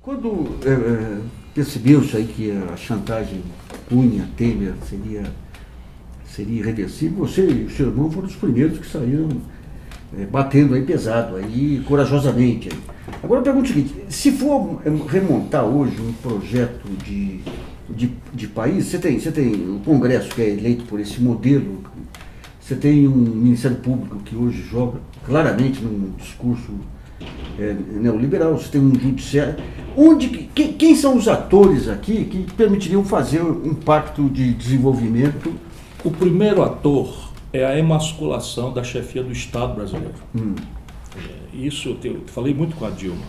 Quando percebeu-se aí que a chantagem Cunha-Temer seria irreversível, você e o seu irmão foram os primeiros que saíram batendo aí pesado, aí, corajosamente. Aí. Agora eu pergunto o seguinte, se for remontar hoje um projeto de país, você tem o Congresso que é eleito por esse modelo, você tem um Ministério Público que hoje joga claramente num discurso neoliberal, você tem um judiciário, quem são os atores aqui que permitiriam fazer um pacto de desenvolvimento? O primeiro ator é a emasculação da chefia do Estado brasileiro. Isso eu falei muito com a Dilma.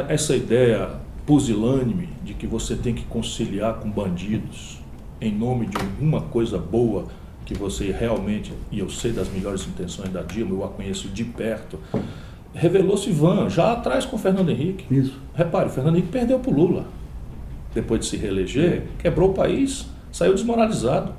Essa ideia pusilânime de que você tem que conciliar com bandidos em nome de alguma coisa boa que você realmente, e eu sei das melhores intenções da Dilma, eu a conheço de perto, revelou-se vã, já atrás com o Fernando Henrique. Isso. Repare, o Fernando Henrique perdeu para o Lula. Depois de se reeleger, quebrou o país, saiu desmoralizado.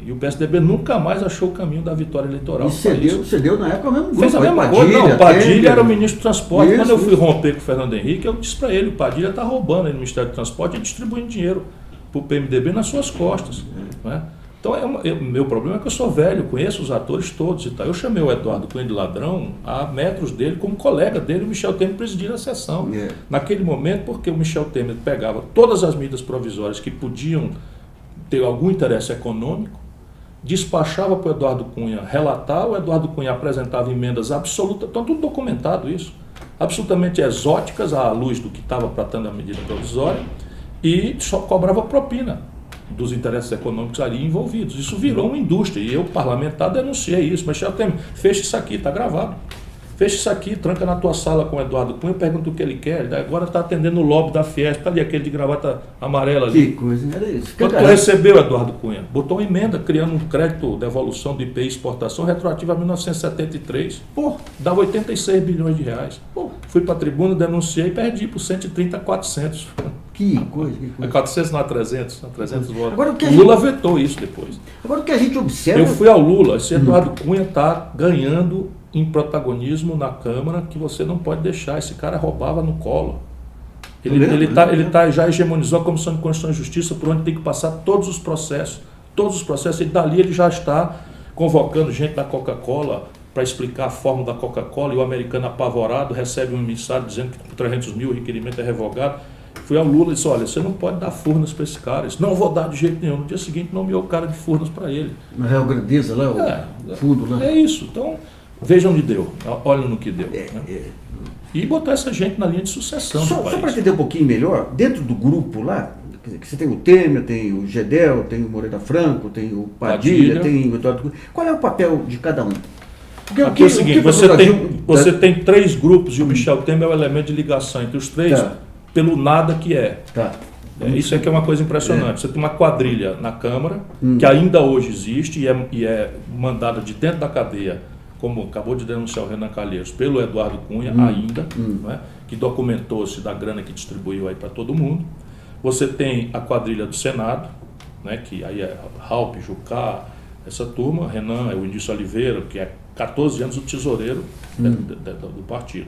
E o PSDB nunca mais achou o caminho da vitória eleitoral. E cedeu na época mesmo. Fez a mesma coisa. Não, Padilha era o ministro do transporte. Quando eu fui romper com o Fernando Henrique, eu disse para ele, o Padilha está roubando aí no Ministério do Transporte e distribuindo dinheiro para o PMDB nas suas costas. Então, meu problema é que eu sou velho, conheço os atores todos e tal. Eu chamei o Eduardo Cunha de ladrão a metros dele, como colega dele, o Michel Temer presidindo a sessão. Naquele momento, porque o Michel Temer pegava todas as medidas provisórias que podiam ter algum interesse econômico, despachava para o Eduardo Cunha relatar, o Eduardo Cunha apresentava emendas absolutas, então tudo documentado isso, absolutamente exóticas à luz do que estava tratando a medida provisória, e só cobrava propina dos interesses econômicos ali envolvidos. Isso virou uma indústria, e eu, parlamentar, denunciei isso, mas Michel Temer, fecha isso aqui, está gravado. Fecha isso aqui, tranca na tua sala com o Eduardo Cunha, pergunta o que ele quer. Ele agora está atendendo o lobby da Fiesp, está ali aquele de gravata amarela ali. Que coisa, era isso. Quando tu recebeu, Eduardo Cunha, botou uma emenda criando um crédito, devolução do IPI exportação retroativa a 1973. Dava 86 bilhões de reais. Fui para a tribuna, denunciei e perdi por 130 a 400. Que coisa. 400 não a 300, 300 votos. Agora, o Lula vetou isso depois. Agora o que a gente observa... Eu fui ao Lula, esse Eduardo Cunha está ganhando em protagonismo na Câmara, que você não pode deixar, esse cara roubava no colo. Ele já hegemonizou a Comissão de Constituição e Justiça, por onde tem que passar todos os processos, e dali ele já está convocando gente da Coca-Cola para explicar a fórmula da Coca-Cola, e o americano apavorado recebe um emissário dizendo que por 300 mil o requerimento é revogado. Fui ao Lula e disse, olha, você não pode dar Furnas para esse cara. Isso não vou dar de jeito nenhum. No dia seguinte nomeou o cara de Furnas para ele. Na Real Grandeza lá, o fundo lá. É isso. Então, vejam onde deu. Olhem no que deu. E botar essa gente na linha de sucessão. Só para entender um pouquinho melhor, dentro do grupo lá, que você tem o Temer, tem o Gedel, tem o Moreira Franco, tem o Padilha, tem o Eduardo Cunha. Qual é o papel de cada um? Porque aqui é o seguinte, você tem três grupos e o Michel Temer é o elemento de ligação entre os três, pelo nada que é. Isso é que é uma coisa impressionante. Você tem uma quadrilha na Câmara, que ainda hoje existe e é mandada de dentro da cadeia, como acabou de denunciar o Renan Calheiros, pelo Eduardo Cunha ainda, que documentou-se da grana que distribuiu aí para todo mundo. Você tem a quadrilha do Senado, que aí é Raup, Jucá, essa turma, Renan, o Indício Oliveira, que é 14 anos o tesoureiro do partido.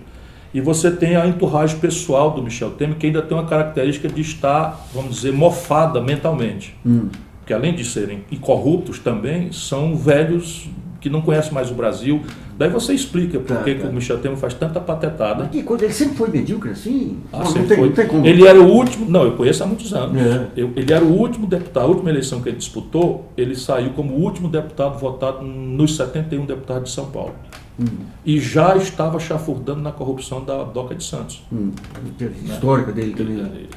E você tem a entourage pessoal do Michel Temer, que ainda tem uma característica de estar, vamos dizer, mofada mentalmente. Porque além de serem incorruptos também, são velhos que não conhecem mais o Brasil. Daí você explica por que o Michel Temer faz tanta patetada. Mas ele sempre foi medíocre assim? Não tem como. Ele era o último, não, eu conheço há muitos anos. Ele era o último deputado, a última eleição que ele disputou, ele saiu como o último deputado votado nos 71 deputados de São Paulo. E já estava chafurdando na corrupção da Doca de Santos. Histórica dele também.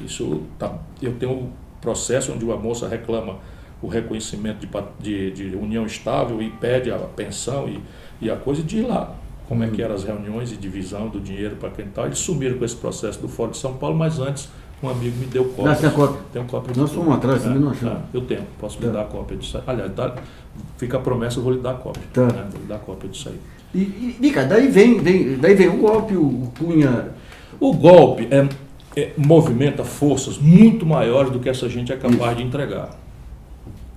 Eu tenho um processo onde uma moça reclama o reconhecimento de união estável e pede a pensão e a coisa de ir lá. Como é que eram as reuniões e divisão do dinheiro para quem tal. Eles sumiram com esse processo do Fórum de São Paulo, mas antes um amigo me deu cópia. Tem cópia? Nós fomos atrás, também não achamos. Eu tenho, posso lhe dar a cópia disso aí. Aliás, fica a promessa, eu vou lhe dar a cópia. Vou lhe dar a cópia disso aí. Mica, daí vem o golpe, o Cunha... O golpe movimenta forças muito maiores do que essa gente é capaz de entregar.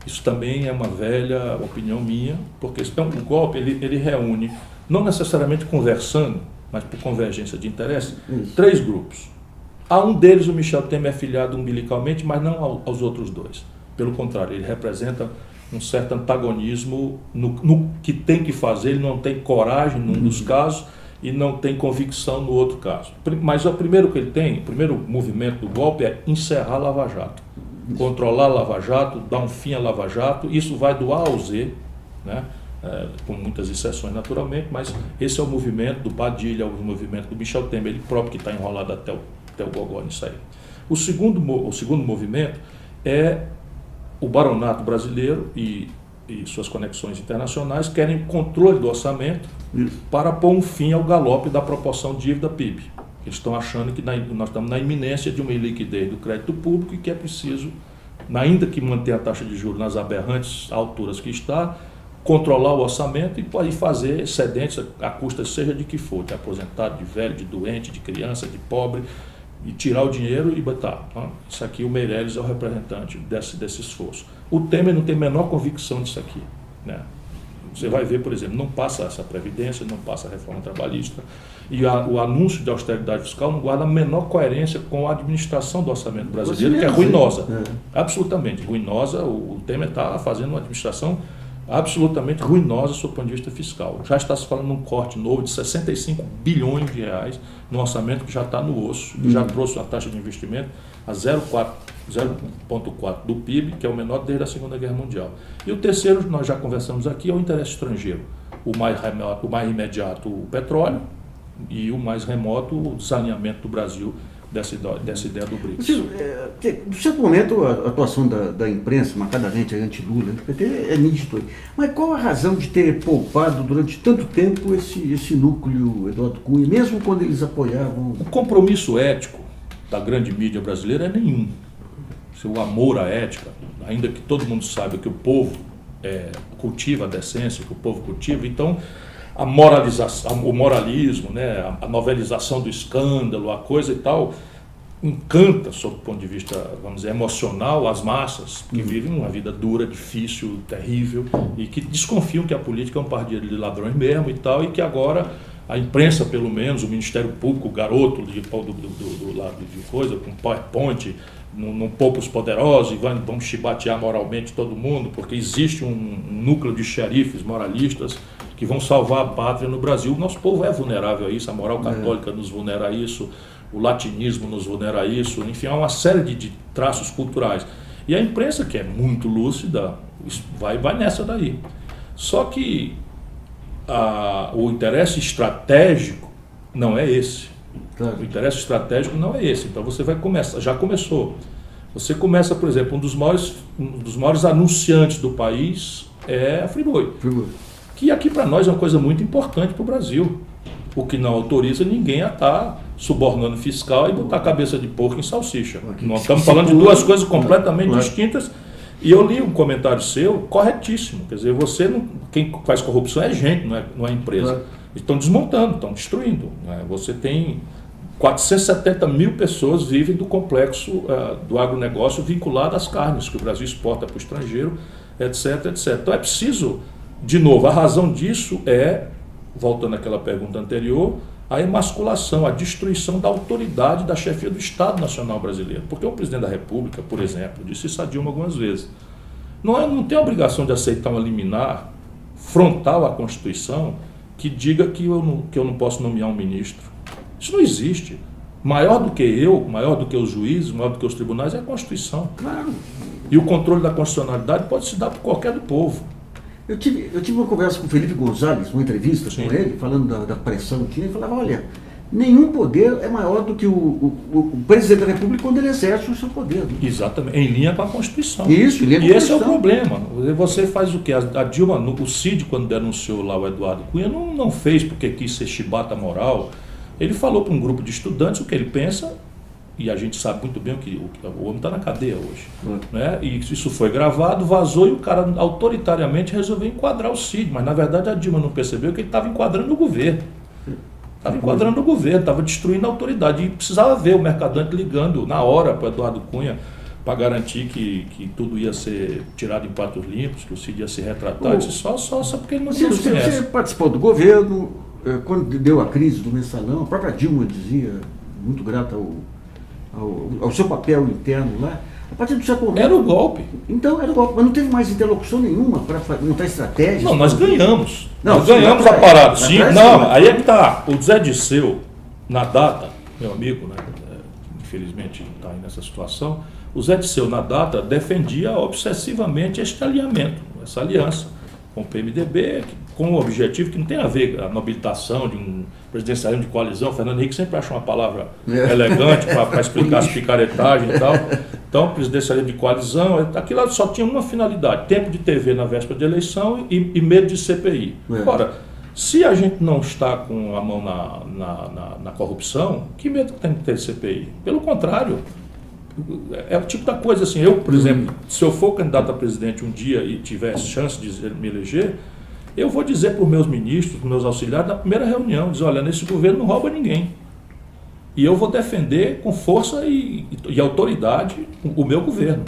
Isso também é uma velha opinião minha, porque o golpe ele reúne, não necessariamente conversando, mas por convergência de interesse, três grupos. A um deles, o Michel Temer é filiado umbilicalmente, mas não aos outros dois. Pelo contrário, ele representa um certo antagonismo no que tem que fazer, ele não tem coragem num dos casos e não tem convicção no outro caso. Mas o primeiro que ele tem, o primeiro movimento do golpe é encerrar a Lava Jato, controlar a Lava Jato, dar um fim à Lava Jato. Isso vai do A ao Z, né? Com muitas exceções naturalmente, mas esse é o movimento do Padilha, o movimento do Michel Temer, ele próprio que está enrolado até o gogó nisso aí. O segundo movimento é o baronato brasileiro e suas conexões internacionais querem controle do orçamento para pôr um fim ao galope da proporção dívida-PIB. Eles estão achando que nós estamos na iminência de uma iliquidez do crédito público e que é preciso, ainda que manter a taxa de juros nas aberrantes alturas que está, controlar o orçamento e pode fazer excedentes a custa seja de que for, de aposentado, de velho, de doente, de criança, de pobre, e tirar o dinheiro e botar. Isso aqui, o Meirelles é o representante desse esforço. O Temer não tem a menor convicção disso aqui, né? Você vai ver, por exemplo, não passa essa Previdência, não passa a reforma trabalhista, e o anúncio de austeridade fiscal não guarda a menor coerência com a administração do orçamento brasileiro, que é ruinosa, absolutamente ruinosa. O Temer está fazendo uma administração absolutamente ruinosa sob o ponto de vista fiscal. Já está se falando num corte novo de 65 bilhões de reais no orçamento que já está no osso, que já trouxe a taxa de investimento a 0,4% do PIB, que é o menor desde a Segunda Guerra Mundial. E o terceiro, nós já conversamos aqui, é o interesse estrangeiro. O mais imediato, o petróleo, e o mais remoto, o desalinhamento do Brasil dessa ideia do BRICS. No certo momento, a atuação da imprensa, marcadamente anti-Lula, do PT, é nítido. Mas qual a razão de ter poupado durante tanto tempo esse núcleo Eduardo Cunha, mesmo quando eles apoiavam? O compromisso ético da grande mídia brasileira é nenhum. O amor à ética, ainda que todo mundo saiba que o povo cultiva a decência, que o povo cultiva, então a moralização, o moralismo, né, a novelização do escândalo, a coisa e tal, encanta, sob o ponto de vista, vamos dizer, emocional, as massas que vivem uma vida dura, difícil, terrível, e que desconfiam que a política é um partido de ladrões mesmo e tal, e que agora a imprensa, pelo menos, o Ministério Público, o garoto do lado de coisa, com PowerPoint, não poupa os poderosos e vão chibatear moralmente todo mundo, porque existe um núcleo de xerifes moralistas que vão salvar a pátria no Brasil. O nosso povo é vulnerável a isso, a moral católica nos vulnera a isso, o latinismo nos vulnera a isso, enfim, há uma série de traços culturais. E a imprensa, que é muito lúcida, vai nessa daí. Só que o interesse estratégico não é esse. Claro. O interesse estratégico não é esse. Então você vai começar, já começou. Você começa, por exemplo, um dos maiores anunciantes do país é a Friboi. Que aqui para nós é uma coisa muito importante para o Brasil. O que não autoriza ninguém a estar subornando fiscal e botar a cabeça de porco em salsicha. Nós estamos falando de duas coisas completamente distintas. E eu li um comentário seu corretíssimo. Quer dizer, quem faz corrupção é gente, não é empresa. Estão desmontando, estão destruindo. Né? Você tem 470 mil pessoas vivem do complexo do agronegócio vinculado às carnes que o Brasil exporta para o estrangeiro, etc, etc. Então é preciso, de novo, a razão disso é, voltando àquela pergunta anterior, a emasculação, a destruição da autoridade da chefia do Estado Nacional Brasileiro. Porque o presidente da República, por exemplo, disse isso a Dilma algumas vezes, não tem a obrigação de aceitar uma liminar frontal à Constituição que diga que eu não posso nomear um ministro. Isso não existe. Maior do que eu, maior do que os juízes, maior do que os tribunais é a Constituição. Claro. E o controle da constitucionalidade pode se dar por qualquer do povo. Eu tive uma conversa com o Felipe Gonzalez, uma entrevista com ele, falando da pressão que tinha, ele falava, olha, nenhum poder é maior do que o presidente da República quando ele exerce o seu poder. Né? Exatamente, em linha com a Constituição. Isso, em linha com a Constituição. E esse é o problema. Você faz o quê? A Dilma, o Cid, quando denunciou lá o Eduardo Cunha, não fez porque quis ser chibata moral. Ele falou para um grupo de estudantes o que ele pensa, e a gente sabe muito bem que o homem está na cadeia hoje. Né? E isso foi gravado, vazou, e o cara autoritariamente resolveu enquadrar o Cid, mas na verdade a Dilma não percebeu que ele estava enquadrando o governo. Estava enquadrando o governo, estava destruindo a autoridade, e precisava ver o Mercadante ligando na hora para o Eduardo Cunha para garantir que tudo ia ser tirado em pratos limpos, que o Cid ia se retratar, só porque ele não se conhece. Você participou do governo, quando deu a crise do Mensalão, a própria Dilma dizia, muito grata ao seu papel interno lá, a partir do século Era o golpe. Então, era o golpe, mas não teve mais interlocução nenhuma para montar estratégias. Não, nós ganhamos. Não, nós ganhamos a parada. Sim, sim, não, aí é que está. O Zé Disseu, na data, meu amigo, né, infelizmente está aí nessa situação, o Zé Disseu, na data, defendia obsessivamente este alinhamento, essa aliança com o PMDB, com um objetivo que não tem a ver com a nobilitação de um presidencialismo de coalizão. O Fernando Henrique sempre acha uma palavra elegante para explicar as picaretagens e tal. Então, presidencialismo de coalizão, aquilo só tinha uma finalidade: tempo de TV na véspera de eleição e medo de CPI. Ora, se a gente não está com a mão na corrupção, que medo que tem de ter CPI? Pelo contrário, é o tipo da coisa assim. Eu, por exemplo, se eu for candidato a presidente um dia e tiver chance de me eleger, eu vou dizer para os meus ministros, para os meus auxiliares, na primeira reunião, dizer: olha, nesse governo não rouba ninguém. E eu vou defender com força e autoridade o meu governo.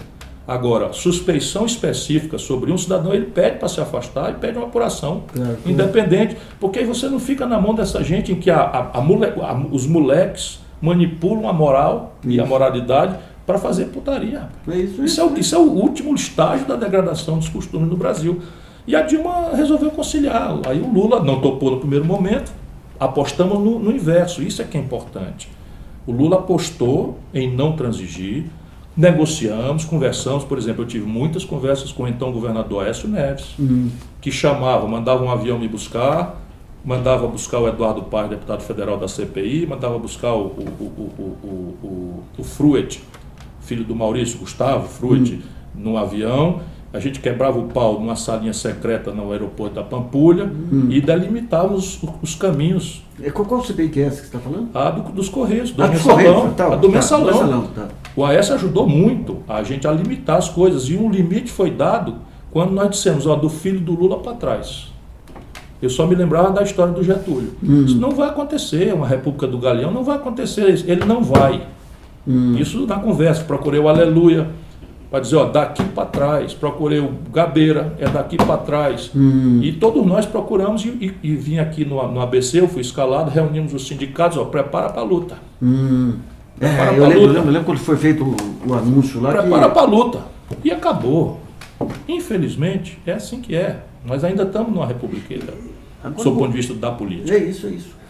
Agora, suspeição específica sobre um cidadão, ele pede para se afastar e pede uma apuração independente, porque aí você não fica na mão dessa gente em que os moleques manipulam a moral e a moralidade para fazer putaria. Isso é o último estágio da degradação dos costumes no Brasil. E a Dilma resolveu conciliar. Aí o Lula não topou no primeiro momento, apostamos no inverso. Isso é que é importante. O Lula apostou em não transigir, negociamos, conversamos. Por exemplo, eu tive muitas conversas com o então governador Aécio Neves, que mandava um avião me buscar, mandava buscar o Eduardo Paes, deputado federal da CPI, mandava buscar o Fruet, filho do Maurício, Gustavo Fruet, num avião. A gente quebrava o pau numa salinha secreta no aeroporto da Pampulha e delimitávamos os caminhos. Qual CPI que é essa que você está falando? A dos Correios, do mensalão. A do mensalão. O Aécio ajudou muito a gente a limitar as coisas. E um limite foi dado quando nós dissemos: do filho do Lula para trás. Eu só me lembrava da história do Getúlio. Isso não vai acontecer, uma República do Galeão não vai acontecer, ele não vai. Isso na conversa, procurei o Aleluia, para dizer: daqui para trás. Procurei o Gabeira, é daqui para trás. E todos nós procuramos e vim aqui no ABC, eu fui escalado, reunimos os sindicatos: prepara para a luta. Eu lembro quando foi feito o anúncio lá. Prepara para a luta. E acabou. Infelizmente, é assim que é. Nós ainda estamos numa república, sob o ponto de vista da política. É isso.